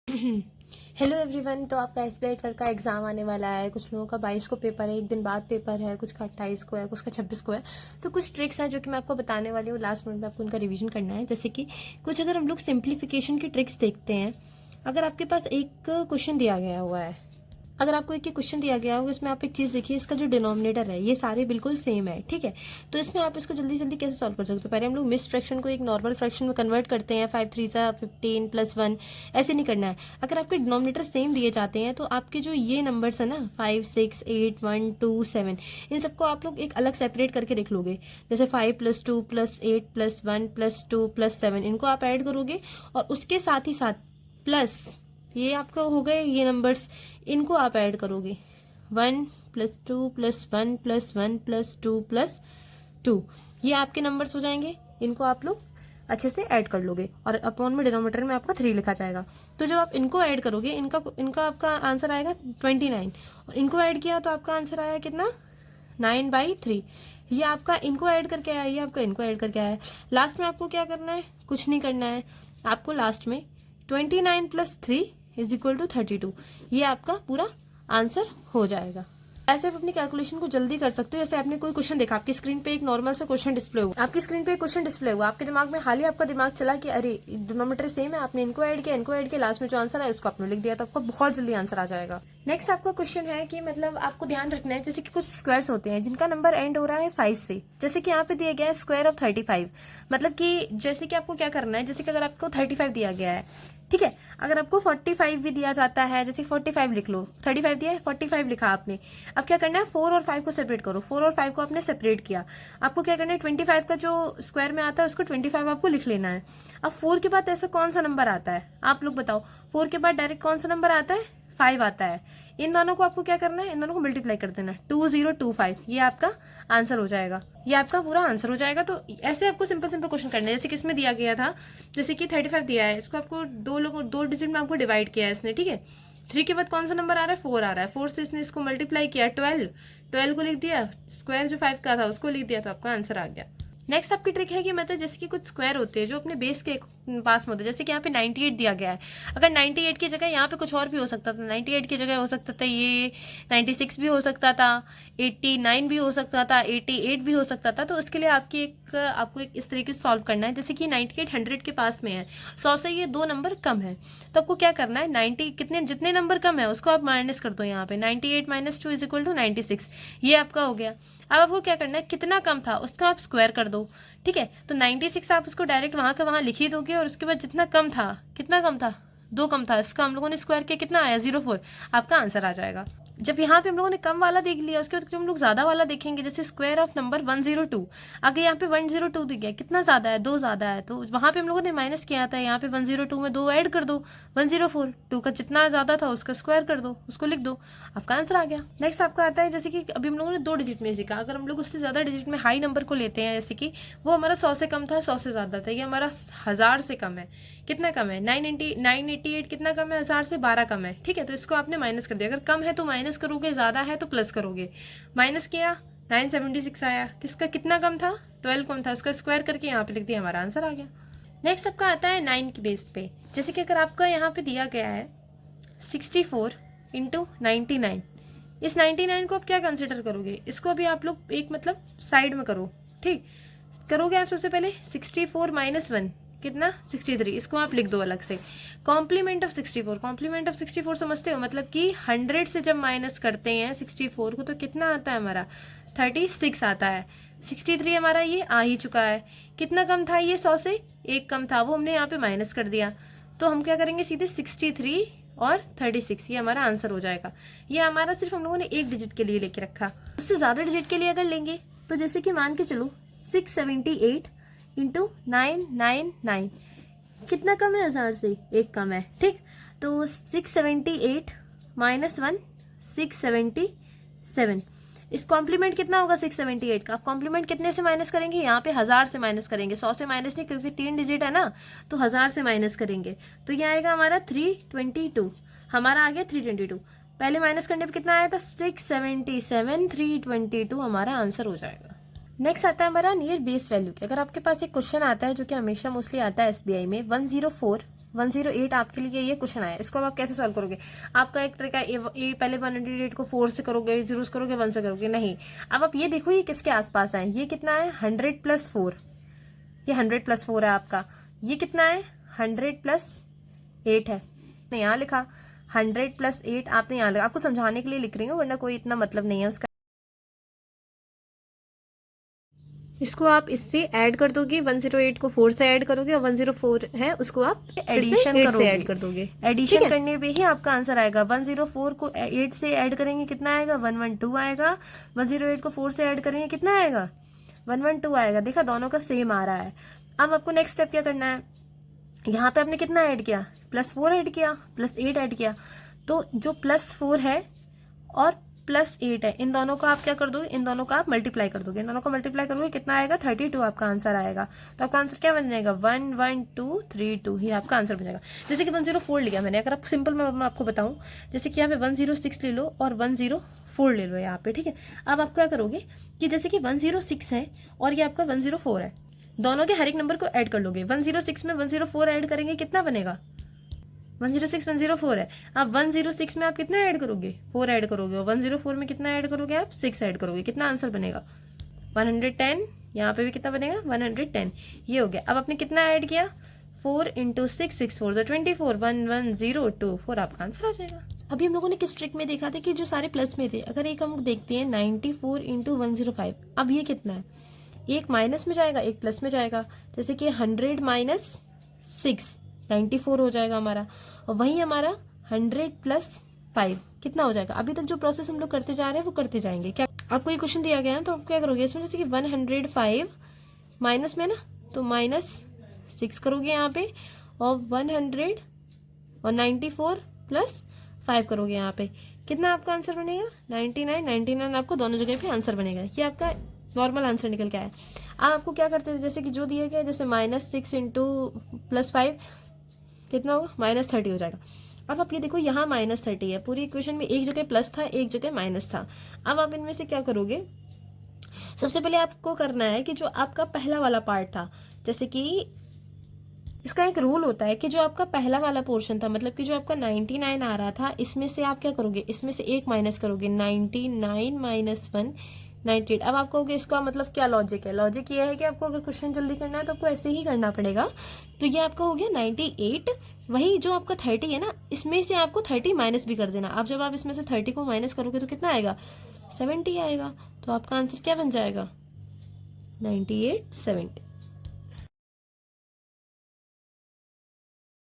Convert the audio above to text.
Hello everyone. तो आपका SBI clerk का एग्ज़ाम आने वाला है। कुछ लोगों का 22 को पेपर है, एक दिन बाद पेपर है, कुछ का 28 को है, कुछ का 26 को है। तो कुछ ट्रिक्स हैं जो कि मैं आपको बताने वाली हूँ। लास्ट मिनट में आपको उनका रिवीजन करना है। जैसे कि कुछ अगर हम लोग सिंप्लीफिकेशन की ट्रिक्स देखते हैं, अगर आपके पास एक क्वेश्चन दिया गया हुआ है, अगर आपको एक क्वेश्चन दिया गया होगा, इसमें आप एक चीज़ देखिए, इसका जो डिनोमिनेटर है ये सारे बिल्कुल सेम है, ठीक है। तो इसमें आप इसको जल्दी जल्दी कैसे सॉल्व कर सकते हो? पहले हम लोग मिस फ्रैक्शन को एक नॉर्मल फ्रैक्शन में कन्वर्ट करते हैं। 5 3 15 +1 ऐसे नहीं करना है। अगर आपके डिनोमिनेटर सेम दिए जाते हैं तो आपके जो ये नंबर्स है ना, 5 6 8 1 2 7, इन सबको आप लोग एक अलग सेपरेट करके लिख लोगे। जैसे 5 + 2 + 8 + 1 + 2 + 7, इनको आप ऐड करोगे और उसके साथ ही साथ प्लस ये आपका हो गए ये नंबर्स, इनको आप ऐड करोगे। 1 + 2 + 1 + 1 + 2 + 2, ये आपके नंबर्स हो जाएंगे। इनको आप लोग अच्छे से ऐड कर लोगे और अपॉन में डिनोमिनेटर में आपका 3 लिखा जाएगा। तो जब आप इनको ऐड करोगे, इनका इनका आपका आंसर आएगा 29, और इनको ऐड किया तो आपका आंसर आया कितना, 9/3। ये आपका इनको ऐड करके आया, ये आपका इनको ऐड करके आया। लास्ट में आपको क्या करना है? कुछ नहीं करना है। आपको लास्ट में 29 + 3 = 32, ये आपका पूरा आंसर हो जाएगा। ऐसे आप अपनी कैलकुलेशन को जल्दी कर सकते हो। जैसे आपने कोई क्वेश्चन देखा, आपकी स्क्रीन पे एक नॉर्मल सा क्वेश्चन डिस्प्ले हुआ, आपकी स्क्रीन पे एक क्वेश्चन डिस्प्ले हुआ, आपके दिमाग में हाल ही आपका दिमाग चला कि अरे डिनोमिनेटर सेम है, आपने इनको ऐड किया, लास्ट में जो आंसर है उसको आपने लिख दिया, तो आपको बहुत जल्दी आंसर आ जाएगा। नेक्स्ट आपका क्वेश्चन है कि मतलब आपको ध्यान रखना है, जैसे कि कुछ स्क्वायर्स होते हैं जिनका नंबर एंड हो रहा है 5 से। जैसे कि यहाँ पे दिया गया है स्क्वायर ऑफ 35, मतलब कि जैसे कि आपको क्या करना है, जैसे कि अगर आपको 35 दिया गया है, ठीक है, अगर आपको 45 भी दिया जाता है, जैसे 45 लिख लो, 35 दिया है, 45 लिखा आपने। अब क्या करना है, 4 और 5 को सेपरेट करो। 4 और 5 को आपने सेपरेट किया। आपको क्या करना है, 25 का जो स्क्वायर में आता है उसको 25 आपको लिख लेना है। अब 4 के बाद ऐसा कौन सा नंबर आता है, आप लोग बताओ। 4 के बाद डायरेक्ट कौन सा नंबर आता है, 5 आता है। इन दोनों को आपको क्या करना है, इन दोनों को मल्टीप्लाई कर देना, 2025, ये आपका आंसर हो जाएगा। ये आपका पूरा आंसर हो जाएगा। तो ऐसे आपको सिंपल सिंपल क्वेश्चन करना है। जैसे किसमें दिया गया था, जैसे कि 35 दिया है, इसको आपको दो डिजिट में आपको डिवाइड किया है इसने, ठीक है। 3 के बाद कौन सा नंबर आ रहा है, 4 आ रहा है। 4 से इसने इसको मल्टीप्लाई किया, 12 को लिख दिया, स्क्वायर जो 5 का था उसको लिख दिया, तो आपका आंसर आ गया। नेक्स्ट आपकी ट्रिक है कि मतलब जैसे कि कुछ स्क्वायर होते हैं जो अपने बेस के पास में होते हैं। जैसे कि यहाँ पे 98 दिया गया है, अगर 98 की जगह यहाँ पे कुछ और भी हो सकता था। 98 की जगह हो सकता था ये 96 भी हो सकता था, 89 भी हो सकता था, 88 भी हो सकता था। तो उसके लिए आपको एक इस तरीके से सॉल्व करना है। जैसे कि 98 100 के पास में है, 100 से ये 2 नंबर कम है, तो आपको क्या करना है, 90 जितने नंबर कम है उसको आप माइनस कर दो। यहाँ पे 98 - 2 = 96, ये आपका हो गया। अब आपको क्या करना है, कितना कम था उसका आप स्क्वायर कर दो, ठीक है। तो 96 आप उसको डायरेक्ट वहां का वहां लिख ही दोगे, और उसके बाद जितना कम था, कितना कम था, 2 कम था, इसका हम लोगों ने स्क्वायर किया, कितना आया, 04, आपका आंसर आ जाएगा। जब यहाँ पे हम लोगों ने कम वाला देख लिया, उसके बाद जब हम लोग ज्यादा वाला देखेंगे, जैसे स्क्वायर ऑफ नंबर 102, आगे यहाँ पे 102 दिख गया, कितना ज्यादा है, 2 ज्यादा है, तो वहां पे हम लोगों ने माइनस किया था, यहाँ पे 102 में 2 ऐड कर दो, 104, 2 का जितना ज्यादा था उसका स्क्वायर कर दो, उसको लिख दो, आपका आंसर आ गया। नेक्स्ट आपका आता है, जैसे कि अभी हम लोगों ने 2 डिजिट में सीखा, अगर हम लोग उससे ज्यादा डिजिट में हाई नंबर को लेते हैं, जैसे कि वो हमारा 100 से कम था, 100 से ज्यादा था, ये हमारा 1000 से कम है, कितना कम है, 988, कितना कम है, 1000 से 12 कम है, ठीक है। तो इसको आपने माइनस कर दिया, अगर कम है तो माइनस करोगे, ज्यादा है तो प्लस करोगे। माइनस किया, 976 आया, किसका कितना कम था, 12 कम था, उसका स्क्वायर करके यहाँ पे लिख दिया, हमारा आंसर आ गया। नेक्स्ट आपका आता है 9 के बेस पे। जैसे कि अगर आपका यहाँ पे दिया गया है 64 × 99, इस 99 को आप क्या कंसिडर करोगे, इसको भी आप लोग एक मतलब साइड में करो, ठीक करोगे। आप सबसे पहले 64 - 1 कितना, 63, इसको आप लिख दो अलग से। कॉम्प्लीमेंट ऑफ 64, कॉम्प्लीमेंट ऑफ 64 समझते हो, मतलब कि 100 से जब माइनस करते हैं 64 को तो कितना आता है हमारा, 36 आता है। 63 हमारा ये आ ही चुका है, कितना कम था ये, 100 से 1 कम था, वो हमने यहाँ पे माइनस कर दिया। तो हम क्या करेंगे, सीधे 63 और 36, ये हमारा आंसर हो जाएगा। ये हमारा सिर्फ हम लोगों ने एक डिजिट के लिए लेके रखा। उससे ज्यादा डिजिट के लिए अगर लेंगे तो जैसे कि मान के चलो 678 × 999, कितना कम है, 1000 से 1 कम है, ठीक। तो 678 - 1 677, इस कॉम्प्लीमेंट कितना होगा 678 का, कॉम्प्लीमेंट कितने से माइनस करेंगे, यहाँ पे 1000 से माइनस करेंगे, 100 से माइनस नहीं, क्योंकि 3 डिजिट है ना, तो 1000 से माइनस करेंगे, तो ये आएगा हमारा 322, हमारा आ गया 322। पहले माइनस करने पे कितना आया था, 677, 322 हमारा आंसर हो जाएगा। नेक्स्ट आता है हमारा नियर बेस वैल्यू के। अगर आपके पास एक क्वेश्चन आता है जो कि हमेशा मोस्टली आता है एसबीआई में, 104 108 आपके लिए ये क्वेश्चन आया, इसको अब आप कैसे सॉल्व करोगे? आपका एक ट्रिक है, ये पहले 108 को 4 से करोगे, 0 से करोगे, 1 से करोगे, नहीं। अब आप ये देखो ये किसके आसपास है, ये कितना है 100 + 4, ये 100 + 4 है आपका। ये कितना है 100 + 8 है, नहीं यहाँ लिखा 100 + 8, आपने यहाँ लिखा, आपको समझाने के लिए लिख रही हूँ वरना कोई इतना मतलब नहीं है उसका। इसको आप इससे ऐड कर दोगे, 108 को 4 से ऐड करोगे और 104 है उसको आप एडिशन करोगे, ऐड कर दोगे। एडिशन करने पे ही आपका आंसर आएगा। 104 को 8 से ऐड करेंगे कितना आएगा 112 आएगा। 108 को 4 से ऐड करेंगे कितना आएगा 112 आएगा। देखा दोनों का सेम आ रहा है। अब आपको नेक्स्ट स्टेप क्या करना है, यहाँ पे आपने कितना ऐड किया +4 ऐड किया, +8 ऐड किया, तो जो +4 है और +8 है, इन दोनों को आप क्या कर दोगे, इन दोनों का आप मल्टीप्लाई कर दोगे, इन दोनों को मल्टीप्लाई करोगे कितना आएगा 32 आपका आंसर आएगा। तो आपका आंसर क्या बन जाएगा 11232 ही आपका आंसर बन जाएगा। जैसे कि 104 लिया मैंने, अगर आप सिंपल मैं आपको बताऊं, जैसे कि यहाँ पे 106 ले लो और 104 ले लो यहाँ पे, ठीक है। अब आप क्या करोगे कि जैसे कि 106 है और ये आपका 104 है, दोनों के हर एक नंबर को ऐड कर लोगे। 106 में 104 ऐड करेंगे कितना बनेगा 106 104 है। अब 106 में आप कितना ऐड करोगे 4 ऐड करोगे, और 104 में कितना ऐड करोगे आप 6 ऐड करोगे, कितना आंसर बनेगा 110। यहाँ पे भी कितना बनेगा 110, ये हो गया। अब आपने कितना ऐड किया 4 × 6 6 4 24 11024 आपका आंसर आ जाएगा। अभी हम लोगों ने किस ट्रिक में देखा था कि जो सारे प्लस में थे, अगर एक हम देखते हैं 94 × 105, अब ये कितना है, एक माइनस में जाएगा एक प्लस में जाएगा, जैसे कि 100 - 6 94 हो जाएगा हमारा, और वहीं हमारा 100 + 5 कितना हो जाएगा। अभी तक जो प्रोसेस हम लोग करते जा रहे हैं वो करते जाएंगे। क्या आपको ये क्वेश्चन दिया गया है तो आप क्या करोगे इसमें, जैसे कि 105 माइनस में ना, तो -6 करोगे यहाँ पे, और 100 और 94 + 5 करोगे यहाँ पे, कितना आपका आंसर बनेगा 99। 99 आपको दोनों जगह पे आंसर बनेगा। ये आपका नॉर्मल आंसर निकल के आया। अब आपको क्या करते थे, जैसे कि जो दिया गया, जैसे -6 × +5 कितना होगा -30 हो जाएगा। अब आप ये देखो यहाँ -30 है, पूरी इक्वेशन में एक जगह प्लस था एक जगह माइनस था। अब आप इनमें से क्या करोगे, सबसे पहले आपको करना है कि जो आपका पहला वाला पार्ट था, जैसे कि इसका एक रूल होता है कि जो आपका पहला वाला पोर्शन था, मतलब कि जो आपका 99 आ रहा था, इसमें से आप क्या करोगे, इसमें से एक माइनस करोगे, 99 - 1 98। अब आप कहोगे इसका मतलब क्या लॉजिक है, लॉजिक ये है कि आपको अगर क्वेश्चन जल्दी करना है तो आपको ऐसे ही करना पड़ेगा। तो ये आपका हो गया 98, वही जो आपका 30 है ना, इसमें से आपको 30 माइनस भी कर देना। अब जब आप इसमें से 30 को माइनस करोगे तो कितना आएगा 70 आएगा। तो आपका आंसर क्या बन जाएगा 98 70।